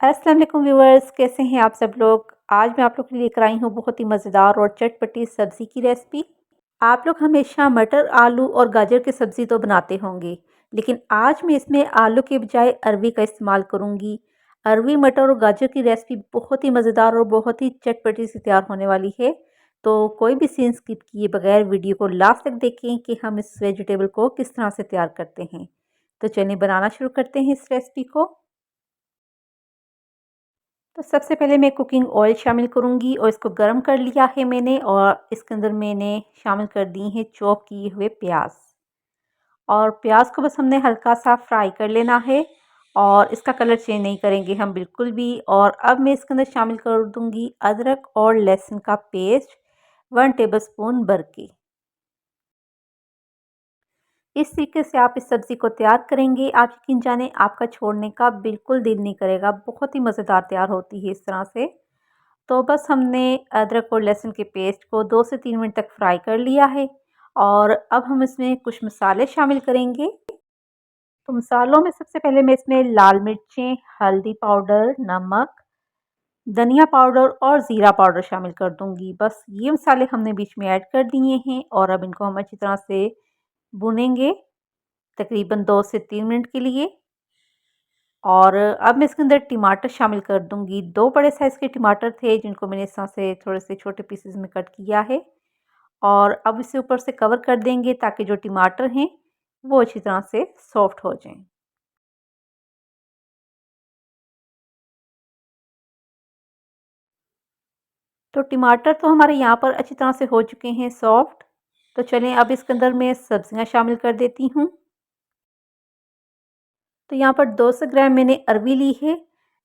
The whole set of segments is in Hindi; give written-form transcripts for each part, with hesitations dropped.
अस्सलाम वालेकुम व्यूअर्स, कैसे हैं आप सब लोग। आज मैं आप लोग के लिए लेकर आई हूँ बहुत ही मज़ेदार और चटपटी सब्ज़ी की रेसिपी। आप लोग हमेशा मटर, आलू और गाजर की सब्ज़ी तो बनाते होंगे, लेकिन आज मैं इसमें आलू के बजाय अरवी का इस्तेमाल करूँगी। अरवी, मटर और गाजर की रेसिपी बहुत ही मज़ेदार और बहुत ही चटपटी सी तैयार होने वाली है। तो कोई भी सीन स्किप किए बगैर वीडियो को लास्ट तक देखें कि हम इस वेजिटेबल को किस तरह से तैयार करते हैं। तो चलिए बनाना शुरू करते हैं इस रेसिपी को। तो सबसे पहले मैं कुकिंग ऑयल शामिल करूँगी और इसको गर्म कर लिया है मैंने, और इसके अंदर मैंने शामिल कर दी हैं चॉप किए हुए प्याज। और प्याज को बस हमने हल्का सा फ्राई कर लेना है और इसका कलर चेंज नहीं करेंगे हम बिल्कुल भी। और अब मैं इसके अंदर शामिल कर दूँगी अदरक और लहसुन का पेस्ट 1 टेबलस्पून भर के। इस तरीके से आप इस सब्ज़ी को तैयार करेंगे, आप यकीन जाने आपका छोड़ने का बिल्कुल दिल नहीं करेगा। बहुत ही मज़ेदार तैयार होती है इस तरह से। तो बस हमने अदरक और लहसुन के पेस्ट को 2 से 3 मिनट तक फ्राई कर लिया है। और अब हम इसमें कुछ मसाले शामिल करेंगे। तो मसालों में सबसे पहले मैं इसमें लाल मिर्चें, हल्दी पाउडर, नमक, धनिया पाउडर और ज़ीरा पाउडर शामिल कर दूंगी। बस ये मसाले हमने बीच में ऐड कर दिए हैं और अब इनको हम अच्छी तरह से भूनेंगे तकरीबन 2 से 3 मिनट के लिए। और अब मैं इसके अंदर टमाटर शामिल कर दूंगी। 2 बड़े साइज़ के टमाटर थे जिनको मैंने इस तरह से थोड़े से छोटे पीसेस में कट किया है। और अब इसे ऊपर से कवर कर देंगे ताकि जो टमाटर हैं वो अच्छी तरह से सॉफ्ट हो जाएं। तो टमाटर तो हमारे यहाँ पर अच्छी तरह से हो चुके हैं सॉफ्ट। तो चलें अब इसके अंदर मैं सब्जियां शामिल कर देती हूँ। तो यहाँ पर 200 ग्राम मैंने अरवी ली है,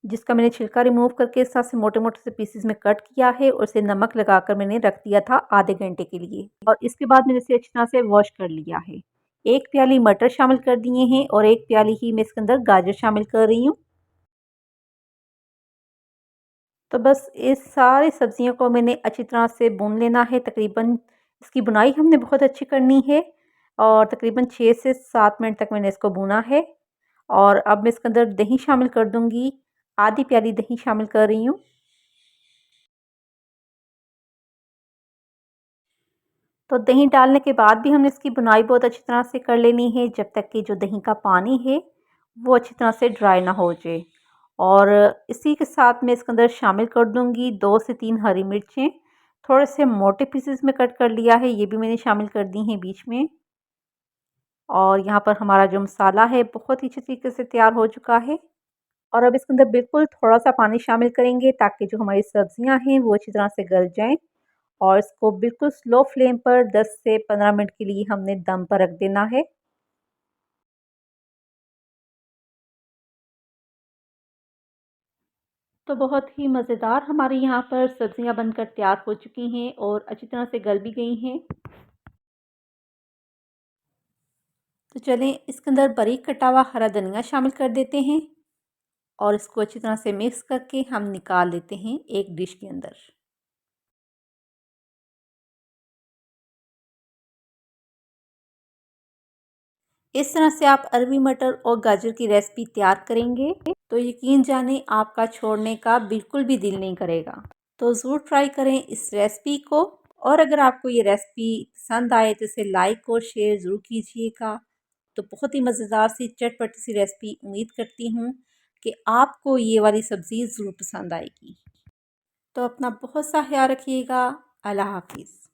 जिसका मैंने छिलका रिमूव करके इस तरह से मोटे-मोटे से पीसेस में कट किया है और इसे नमक लगाकर मैंने रख दिया था आधे घंटे के लिए। और इसके बाद मैंने इसे अच्छी तरह से वॉश कर लिया है। 1 प्याली मटर शामिल कर दिए हैं और 1 प्याली ही मैं इसके अंदर गाजर शामिल कर रही हूँ। तो बस इस सारी सब्जियों को मैंने अच्छी तरह से भून लेना है। तकरीबन इसकी बुनाई हमने बहुत अच्छी करनी है और तकरीबन 6 से 7 मिनट तक मैंने इसको भूना है। और अब मैं इसके अंदर दही शामिल कर दूंगी। आधी प्याली दही शामिल कर रही हूँ। तो दही डालने के बाद भी हमने इसकी बुनाई बहुत अच्छी तरह से कर लेनी है जब तक कि जो दही का पानी है वो अच्छी तरह से ड्राई ना हो जाए। और इसी के साथ मैं इसके अंदर शामिल कर दूंगी 2 से 3 हरी मिर्चें, थोड़े से मोटे पीसेस में कट कर लिया है, ये भी मैंने शामिल कर दी हैं बीच में। और यहाँ पर हमारा जो मसाला है बहुत ही अच्छी तरीके से तैयार हो चुका है। और अब इसके अंदर बिल्कुल थोड़ा सा पानी शामिल करेंगे ताकि जो हमारी सब्जियां हैं वो अच्छी तरह से गल जाएं। और इसको बिल्कुल स्लो फ्लेम पर 10 से 15 मिनट के लिए हमने दम पर रख देना है। तो बहुत ही मज़ेदार हमारे यहाँ पर सब्जियां बनकर तैयार हो चुकी हैं और अच्छी तरह से गल भी गई हैं। तो चलें इसके अंदर बारीक कटा हुआ हरा धनिया शामिल कर देते हैं और इसको अच्छी तरह से मिक्स करके हम निकाल लेते हैं एक डिश के अंदर। इस तरह से आप अरवी मटर और गाजर की रेसिपी तैयार करेंगे तो यकीन जाने आपका छोड़ने का बिल्कुल भी दिल नहीं करेगा। तो ज़रूर ट्राई करें इस रेसिपी को। और अगर आपको ये रेसिपी पसंद आए तो इसे लाइक और शेयर ज़रूर कीजिएगा। तो बहुत ही मज़ेदार सी चटपटी सी रेसिपी, उम्मीद करती हूँ कि आपको ये वाली सब्ज़ी ज़रूर पसंद आएगी। तो अपना बहुत सा ख्याल रखिएगा। अल्लाह हाफिज़।